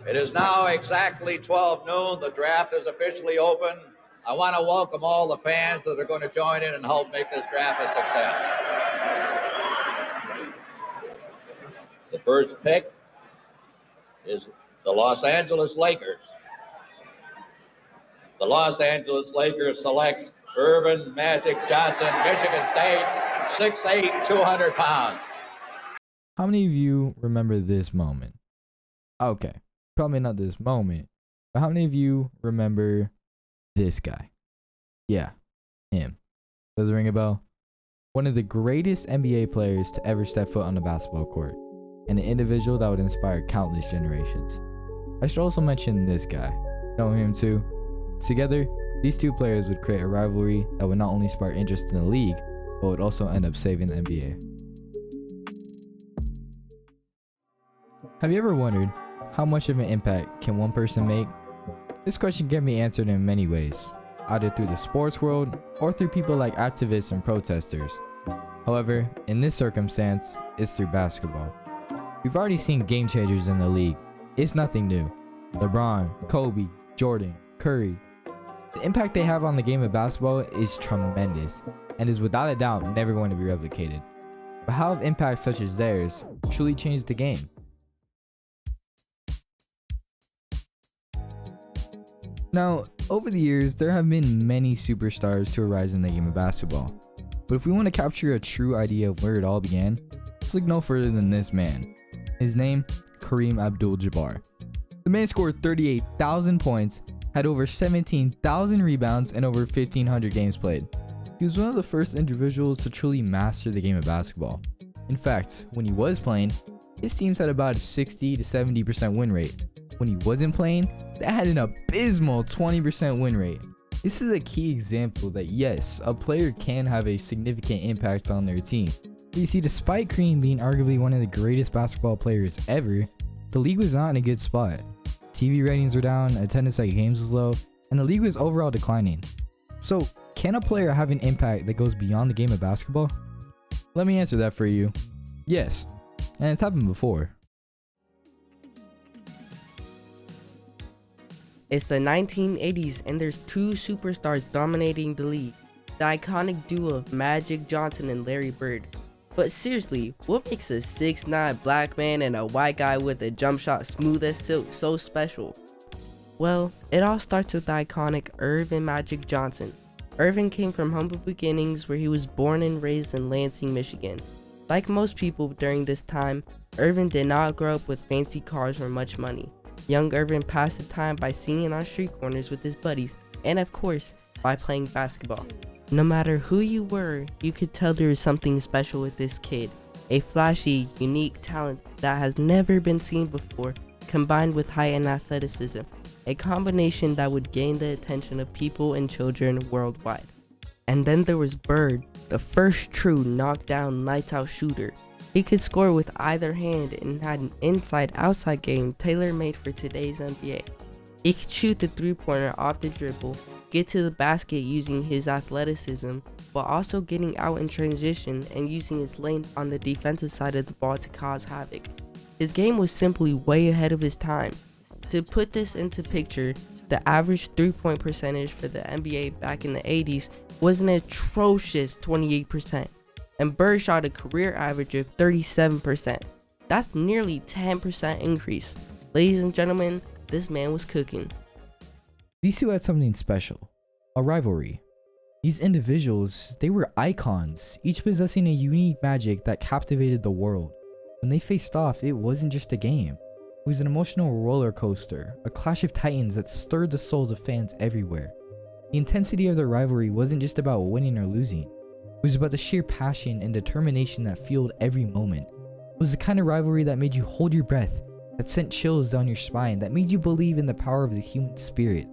It is now exactly 12 noon. The draft is officially open. I want to welcome all the fans that are going to join in and help make this draft a success. The first pick is the Los Angeles Lakers. The Los Angeles Lakers select Earvin Magic Johnson, Michigan State, 6'8", 200 pounds. How many of you remember this moment? Okay, probably not this moment, but how many of you remember this guy? Yeah, him. Does it ring a bell? One of the greatest NBA players to ever step foot on the basketball court, and an individual that would inspire countless generations. I should also mention this guy. Know him too? Together, these two players would create a rivalry that would not only spark interest in the league, but would also end up saving the NBA. Have you ever wondered how much of an impact can one person make? This question can be answered in many ways, either through the sports world or through people like activists and protesters. However, in this circumstance, it's through basketball. We've already seen game changers in the league. It's nothing new. LeBron, Kobe, Jordan, Curry. The impact they have on the game of basketball is tremendous and is without a doubt never going to be replicated. But how have impacts such as theirs truly changed the game? Now, over the years, there have been many superstars to arise in the game of basketball. But if we want to capture a true idea of where it all began, let's look no further than this man. His name, Kareem Abdul-Jabbar. The man scored 38,000 points, had over 17,000 rebounds, and over 1,500 games played. He was one of the first individuals to truly master the game of basketball. In fact, when he was playing, his teams had about a 60 to 70% win rate. When he wasn't playing, they had an abysmal 20% win rate. This is a key example that yes, a player can have a significant impact on their team. But you see, despite Kareem being arguably one of the greatest basketball players ever, the league was not in a good spot. TV ratings were down, attendance at games was low, and the league was overall declining. So, can a player have an impact that goes beyond the game of basketball? Let me answer that for you. Yes, and it's happened before. It's the 1980s and there's two superstars dominating the league, the iconic duo of Magic Johnson and Larry Bird. But seriously, what makes a 6'9" black man and a white guy with a jump shot smooth as silk so special? Well, it all starts with the iconic Earvin Magic Johnson. Earvin came from humble beginnings where he was born and raised in Lansing, Michigan. Like most people during this time, Earvin did not grow up with fancy cars or much money. Young Earvin passed the time by singing on street corners with his buddies, and of course, by playing basketball. No matter who you were, you could tell there was something special with this kid. A flashy, unique talent that has never been seen before, combined with heightened athleticism. A combination that would gain the attention of people and children worldwide. And then there was Bird, the first true knockdown lights-out shooter. He could score with either hand and had an inside-outside game tailor-made for today's NBA. He could shoot the three-pointer off the dribble, get to the basket using his athleticism, while also getting out in transition and using his length on the defensive side of the ball to cause havoc. His game was simply way ahead of his time. To put this into picture, the average three-point percentage for the NBA back in the 80s was an atrocious 28%. And Bird shot a career average of 37%. That's nearly 10% increase. Ladies and gentlemen, this man was cooking. These two had something special, a rivalry. These individuals, they were icons, each possessing a unique magic that captivated the world. When they faced off, it wasn't just a game. It was an emotional roller coaster, a clash of titans that stirred the souls of fans everywhere. The intensity of their rivalry wasn't just about winning or losing. It was about the sheer passion and determination that fueled every moment. It was the kind of rivalry that made you hold your breath, that sent chills down your spine, that made you believe in the power of the human spirit.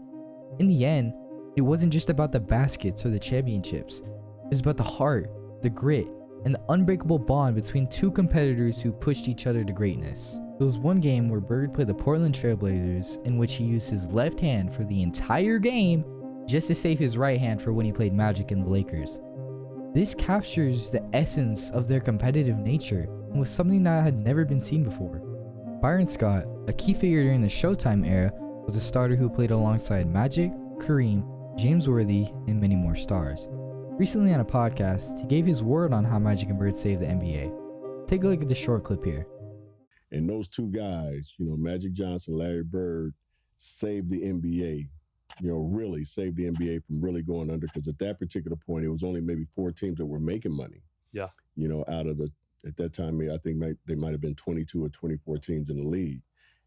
In the end, it wasn't just about the baskets or the championships. It was about the heart, the grit, and the unbreakable bond between two competitors who pushed each other to greatness. There was one game where Bird played the Portland Trail Blazers, in which he used his left hand for the entire game just to save his right hand for when he played Magic in the Lakers. This captures the essence of their competitive nature and was something that had never been seen before. Byron Scott, a key figure during the Showtime era, was a starter who played alongside Magic, Kareem, James Worthy, and many more stars. Recently on a podcast, he gave his word on how Magic and Bird saved the NBA. Take a look at the short clip here. And those two guys, Magic Johnson, Larry Bird, saved the NBA, really saved the NBA from really going under, because at that particular point, it was only maybe 4 teams that were making money. Yeah. Out of at that time, I think they might have been 22 or 24 teams in the league.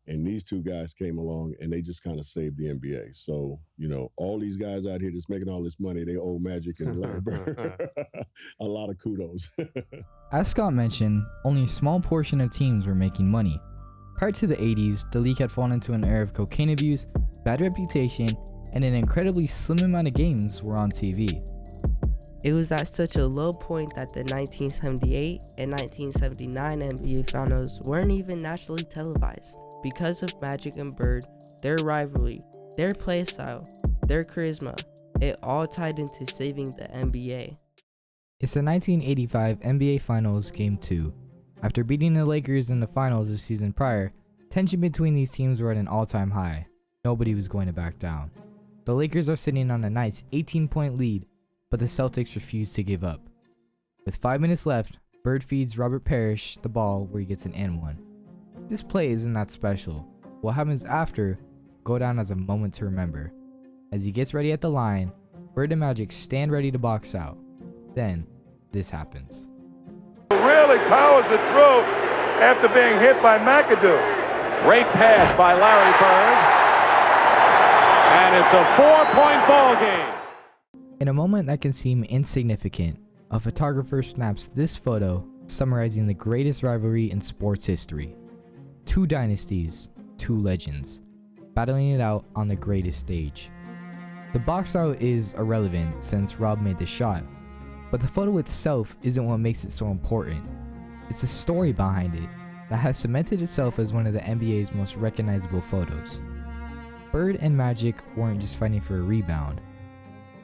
And these two guys came along and they just kind of saved the NBA. So, all these guys out here that's making all this money, they owe Magic and Larry Bird a lot of kudos. As Scott mentioned, only a small portion of teams were making money. Prior to the 80s, the league had fallen into an era of cocaine abuse, bad reputation, and an incredibly slim amount of games were on TV. It was at such a low point that the 1978 and 1979 NBA Finals weren't even nationally televised. Because of Magic and Bird, their rivalry, their playstyle, their charisma, it all tied into saving the NBA. It's the 1985 NBA Finals Game 2. After beating the Lakers in the finals the season prior, tension between these teams were at an all-time high. Nobody was going to back down. The Lakers are sitting on a nice 18-point lead, but the Celtics refuse to give up. With 5 minutes left, Bird feeds Robert Parrish the ball where he gets an and-one. This play isn't that special. What happens after go down as a moment to remember. As he gets ready at the line, Bird and Magic stand ready to box out. Then, this happens. Really powers it through after being hit by McAdoo. Great pass by Larry Bird. And it's a 4-point ball game. In a moment that can seem insignificant, a photographer snaps this photo summarizing the greatest rivalry in sports history. 2 dynasties, 2 legends, battling it out on the greatest stage. The box out is irrelevant since Rob made the shot, but the photo itself isn't what makes it so important. It's the story behind it that has cemented itself as one of the NBA's most recognizable photos. Bird and Magic weren't just fighting for a rebound,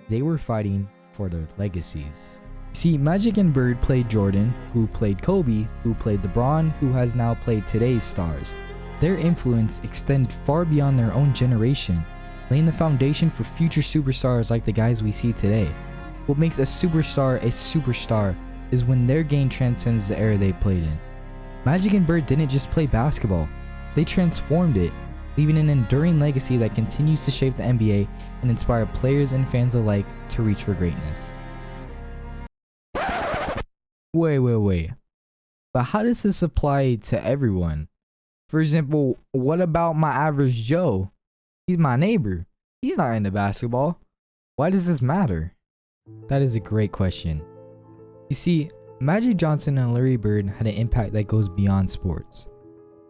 they were fighting for their legacies. See, Magic and Bird played Jordan, who played Kobe, who played LeBron, who has now played today's stars. Their influence extended far beyond their own generation, laying the foundation for future superstars like the guys we see today. What makes a superstar is when their game transcends the era they played in. Magic and Bird didn't just play basketball, they transformed it, leaving an enduring legacy that continues to shape the NBA and inspire players and fans alike to reach for greatness. Wait. But how does this apply to everyone? For example, what about my average Joe? He's my neighbor. He's not into basketball. Why does this matter? That is a great question. You see, Magic Johnson and Larry Bird had an impact that goes beyond sports.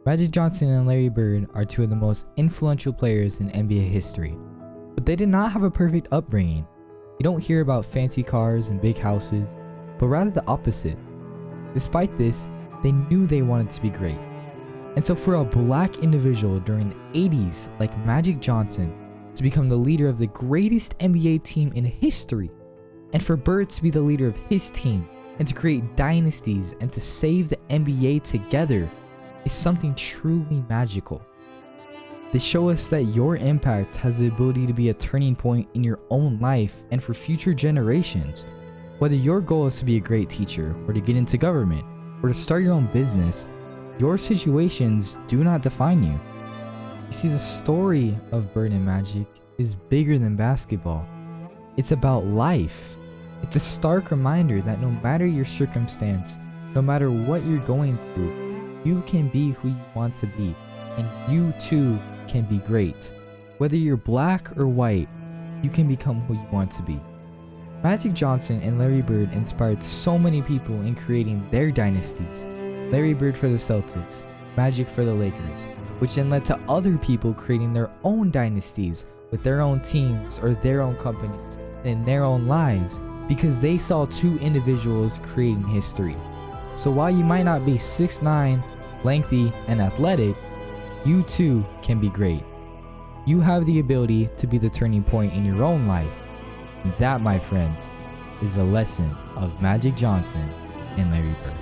Magic Johnson and Larry Bird are 2 of the most influential players in NBA history, but they did not have a perfect upbringing. You don't hear about fancy cars and big houses, but rather the opposite. Despite this, they knew they wanted to be great. And so for a black individual during the 80s like Magic Johnson to become the leader of the greatest NBA team in history, and for Bird to be the leader of his team and to create dynasties and to save the NBA together is something truly magical. They show us that your impact has the ability to be a turning point in your own life and for future generations. Whether your goal is to be a great teacher, or to get into government, or to start your own business, your situations do not define you. You see, the story of Bird and Magic is bigger than basketball. It's about life. It's a stark reminder that no matter your circumstance, no matter what you're going through, you can be who you want to be, and you too can be great. Whether you're black or white, you can become who you want to be. Magic Johnson and Larry Bird inspired so many people in creating their dynasties. Larry Bird for the Celtics, Magic for the Lakers, which then led to other people creating their own dynasties with their own teams or their own companies and their own lives because they saw 2 individuals creating history. So while you might not be 6'9", lengthy, and athletic, you too can be great. You have the ability to be the turning point in your own life. And that, my friend, is a lesson of Magic Johnson and Larry Bird.